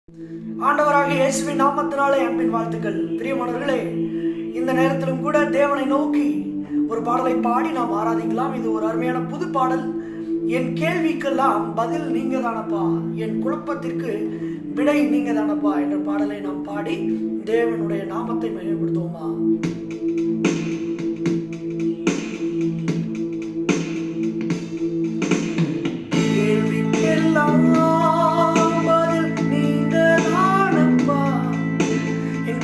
ஆண்டவராக இயேசுவின் நாமத்தினாலே அன்பின் வாழ்த்துக்கள். பிரியமானவர்களே, இந்த நேரத்திலும் கூட தேவனை நோக்கி ஒரு பாடலை பாடி நாம் ஆராதிக்கலாம். இது ஒரு அருமையான புது பாடல். என் கேள்விக்கெல்லாம் பதில் நீங்க தானப்பா, என் குழப்பத்திற்கு விடை நீங்க தானப்பா என்ற பாடலை நாம் பாடி தேவனுடைய நாமத்தை மகிமைப்படுத்துவோமா?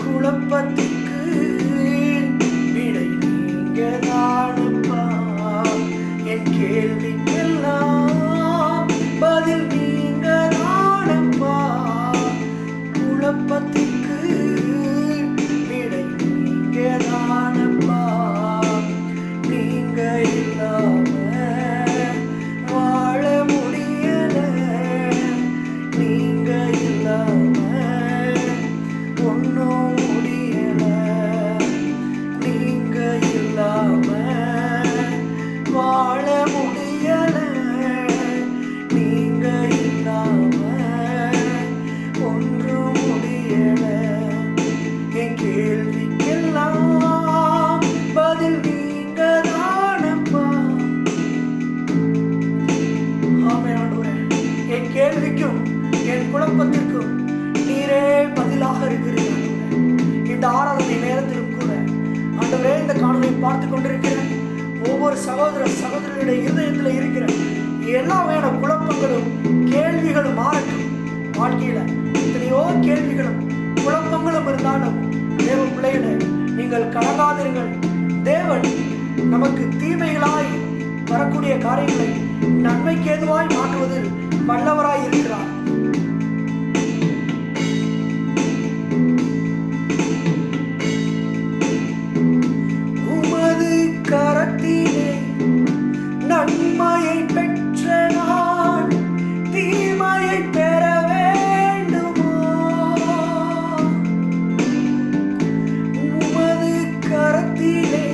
குழப்பத்திற்கு விடை நீங்க தானப்பா, என் கேள்விக்கெல்லாம் பதில் நீங்க தானப்பா. குழப்பத்திற்கு விடை நீங்க தானப்பா. நீங்க இல்லாம வாழ முடியல, நீங்க இல்லாம ஒன்னும் வாழ முடியல, நீங்க இல்லாம ஒன்றும் முடியல. என் கேள்விக்கெல்லாம் பதில் நீங்க தானப்பா. ஆமென் ஆண்டவரே, என் கேள்விக்கும் என் குழப்பத்திற்கும் நீரே பதிலாக இருக்கிறீர்கள். இந்த ஆராதனை நேரத்திலும் கூட ஆண்டவரே, இந்த காணொலியை பார்த்து கொண்டிருக்கிற ஒவ்வொரு சகோதரர்களுடைய இருதயத்தில் இருக்கிற எல்லா வேண குழப்பங்களும் கேள்விகளும் மாறட்டும். வாழ்க்கையில எத்தனையோ கேள்விகளும் குழப்பங்களும் இருந்தாலும் தேவ பிள்ளைகளே, நீங்கள் கலங்காதிருங்கள். தேவன் நமக்கு தீமைகளாய் வரக்கூடிய காரியங்களை நன்மைக்கு ஏதுவாய் மாற்றுவதில் வல்லவராய் இருக்கிறார். கரத்திலே நன்மையை பெற்ற நான் தீமையை பெற வேண்டுமோ? உமது கரத்திலே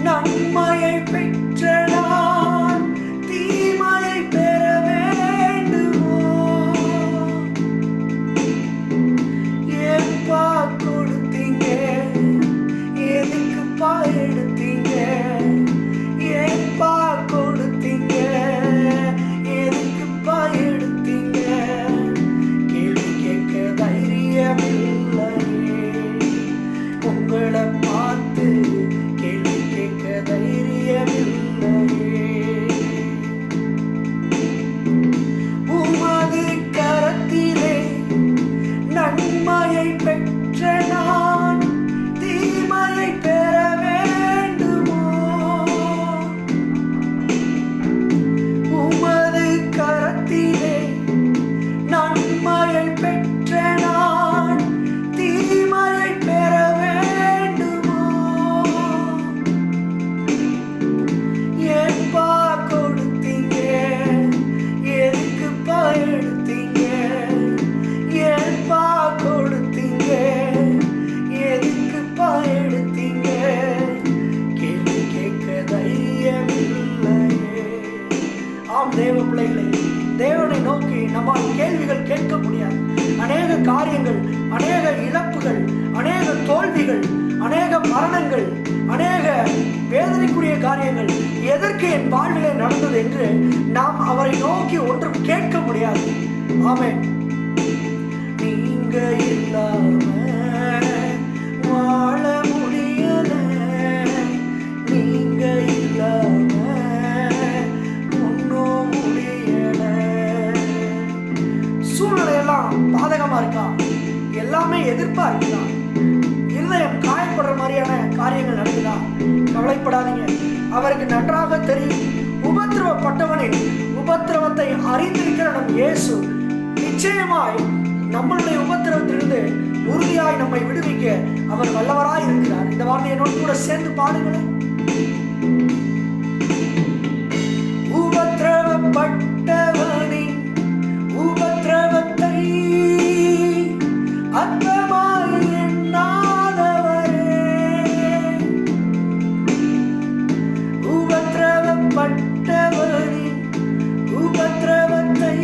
நன்மையை பெற்ற நான் தீமையை பெற வேண்டுமோ? ஏப்பா கொடுத்தீங்க, எதுக்குப்பா எடுத்தீங்க? ஏப்பா கொடுத்தீங்க, எதுக்குப்பா எடுத்தீங்க? கேள்வி கேட்க தைரியமில்லையே, உங்களை பார்த்து கேள்வி கேட்க தைரியமில்லையே. உமது கரத்திலே நன்மையை பெற்ற நான் தீமையை பெற வேண்டுமோ? உமது கரத்திலே நன்மையை பெற்ற நான் தீமையை பெற வேண்டுமோ? ஏப்பா கொடுத்தீங்க, எதுக்குப்பா எடுத்தீங்க? ஏப்பா கொடுத்தீங்க, எதுக்குப்பா எடுத்தீங்க? கேள்வி கேட்க தைரியமில்லையே. ஆம் தேவ பிள்ளைகளே, தேவனை நோக்கி நம்மால் கேள்விகள் கேட்க முடியாது. அநேக காரியங்கள், அநேக இழப்புகள், அநேக தோல்விகள், அநேக மரணங்கள், அநேக வேதனைக்குரிய காரியங்கள் எதற்கு என் வாழ்விலே நடந்தது என்று நாம் அவரை நோக்கி ஒன்றும் கேட்க முடியாது. ஆமென். நீங்க இல்லாம வாழ முடியல, நீங்க இல்லாம ஒன்னும் முடியல. சூழ்நிலை எல்லாம் பாதகமா இருக்கா? எல்லாமே எதிர்ப்பா இருக்குதா? இருதயம் காயப்படுற மாதிரியான காரியங்கள் நடக்குதா? கவலைப்படாதீங்க. அவருக்கு நன்றாக தெரியும். உபத்திரவப்பட்டவனின் உபத்திரவத்தை அறிந்திருக்கிற நம் இயேசு நிச்சயமாய் நம்மளுடைய உபத்திரவத்திலிருந்து உறுதியாய் நம்மை விடுவிக்க அவர் வல்லவராய் இருக்கிறார். இந்த வார்த்தையை என்னோடு கூட சேர்ந்து பாடுங்களேன். உபத்திரவப்பட்டவனின் உபத்திரவத்தை அற்பமாய் எண்ணாதவரே, உபத்திரவப்பட்டவனின் உபத்திரவத்தை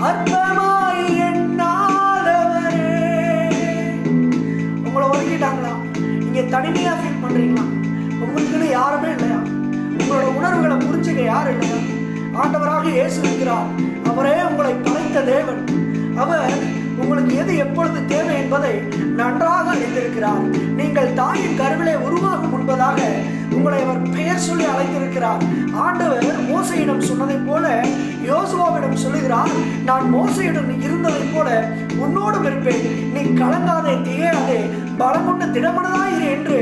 அற்பமாய் தனிமையா ஃபீல் பண்றீங்களா? உங்களுக்குன்னு யாருமே இல்லையா? உங்களோட உணர்வுகளை புரிஞ்சுக்க யாரும் இல்லையா? ஆண்டவராக இயேசு இருக்கிறார். அவரே உங்களை படைத்த தேவன். அவர் உங்களுக்கு எது எப்பொழுது தேவை என்பதை நன்றாக அறிந்திருக்கிறார். நீங்கள் தாயின் கருவிலே உருவாகும் முன்பதாக உங்களை அவர் பெயர் சொல்லி அழைத்திருக்கிறார். ஆண்டவர் மோசையிடம் சொன்னதை போல யோசுவாவிடம் சொல்லுகிறார், நான் மோசையிடம் இருந்ததை போல உன்னோடும் இருப்பேன், நீ கலங்காதே, திகையாதே, பலமுண்டு திடமனதாயிரு என்று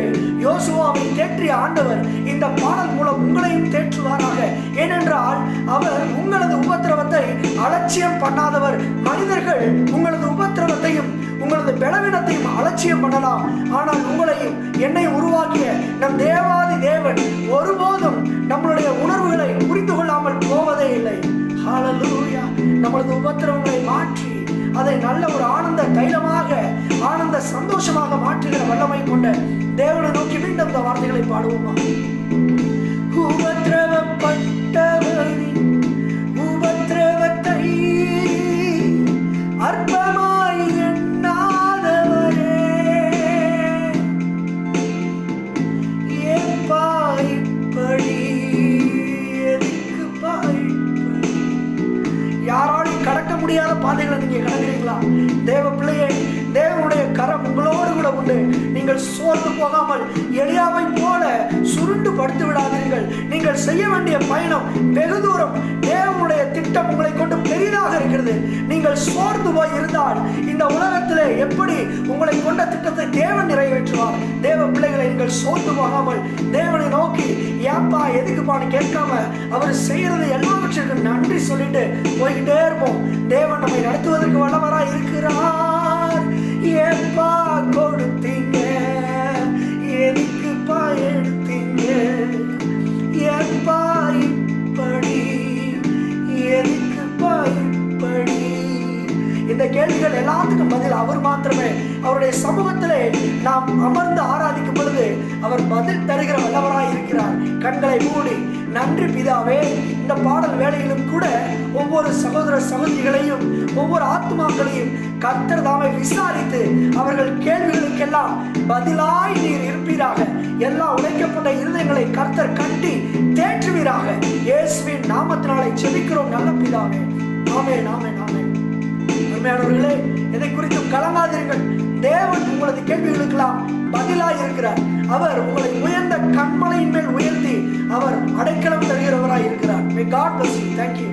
யோசுவாவை தேற்றிய ஆண்டவர் இந்த பாடல் மூலம் உங்களையும் தேற்றுவாராக. ஏனென்றால் அவர் உங்களது உபத்திரவத்தை அலட்சியம் பண்ணாதவர். மனிதர்கள் உங்களது உபத்திரவத்தையும் உங்களது பலவீனத்தையும் அலட்சியம் பண்ணலாம், ஆனால் உங்களையும் என்னை உருவாக்கிய நம் தேவாதி தேவன் ஒருபோதும் நம்மளுடைய உணர்வுகளை புரிந்து கொள்ளாமல் போவதே இல்லை. ஹல்லேலூயா. நமது உபத்திரவங்களை மாற்றி அதை நல்ல ஒரு ஆனந்த தைலமாக, ஆனந்த சந்தோஷமாக மாற்றுகிற வல்லமை கொண்ட தேவனை நோக்கி மீண்டும் இந்த வார்த்தைகளை பாடுவோமா? உபத்திரவப்பட்டவரின் உபத்திரவத்தை அற்பமாய் எண்ணாதவரே, ஏப்பா இப்படி, எதுக்கு பாய்ப்படி? யாராலும் கடக்க முடியாத பாதைகளை நீங்க கடக்கிறீங்களா? தேவ பிள்ளையே, தேவனுடைய கரம் உங்களோடு கூட உண்டு. நீங்கள் சோர்ந்து போகாமல் எலியாவை போல சுருண்டு படுத்து விடாதீர்கள். நீங்கள் செய்ய வேண்டிய பயணம் வெகு தூரம். தேவனுடைய திட்டம் உங்களை கொண்டு பெரிதாக இருக்கிறது. நீங்கள் சோர்ந்து போய் இருந்தால் இந்த உலகத்திலே எப்படி உங்களை கொண்ட திட்டத்தை தேவன் நிறைவேற்றுவார்? தேவ பிள்ளைகளை, நீங்கள் சோர்ந்து போகாமல் தேவனை நோக்கி ஏப்பா எதுக்குப்பான்னு கேட்காம அவர் செய்யறது எல்லாவற்றிற்கும் நன்றி சொல்லிட்டு போய்கிட்டே இருப்போம். தேவன் நம்மை நடத்துவதற்கு வல்லவராய் இருக்கிறார். ஏப்பா கொடுத்தீங்க, எதுக்குப்பா எடுத்தீங்க, ஏப்பா இப்படி, எதுக்குப்பா இப்படி? இந்த கேள்விகள் எல்லாத்துக்கும் பதில் அவர் மாத்திரமே. அவருடைய சமூகத்திலே நாம் அமர்ந்து ஆராதிக்கும் பொழுது அவர் பதில் தருகிற வல்லவராய் இருக்கிறார். கண்களை மூடி, நன்றி பிதாவே. இந்த பாடல் வேளையிலும் கூட ஒவ்வொரு சகோதர சகோதரிகளையும் ஒவ்வொரு ஆத்மாக்களையும் கர்த்தர் தாமே விசாரித்து அவர்கள் கேள்விகளுக்கெல்லாம் பதிலாய் நீர் இருப்பீராக. எல்லா உடைக்கப்பட்ட இருதயங்களை கர்த்தர் கட்டி தேற்றுவீராக. இயேசுவின் நாமத்தினாலே ஜெபிக்கிறோம் நல்ல பிதாவே. ஆமென், ஆமென், ஆமென். அருமையானவர்களே, எதை குறித்தும் கலங்காதீர்கள். தேவன் உங்களது கேள்விகளுக்கெல்லாம் பதிலாய் இருக்கிறார். அவர் உங்களை உயர்ந்த கண்மலையின் மேல் உயர்த்தி அவர் அடைக்கலம் தருகிறவராய் இருக்கிறார். May God bless you. Thank you.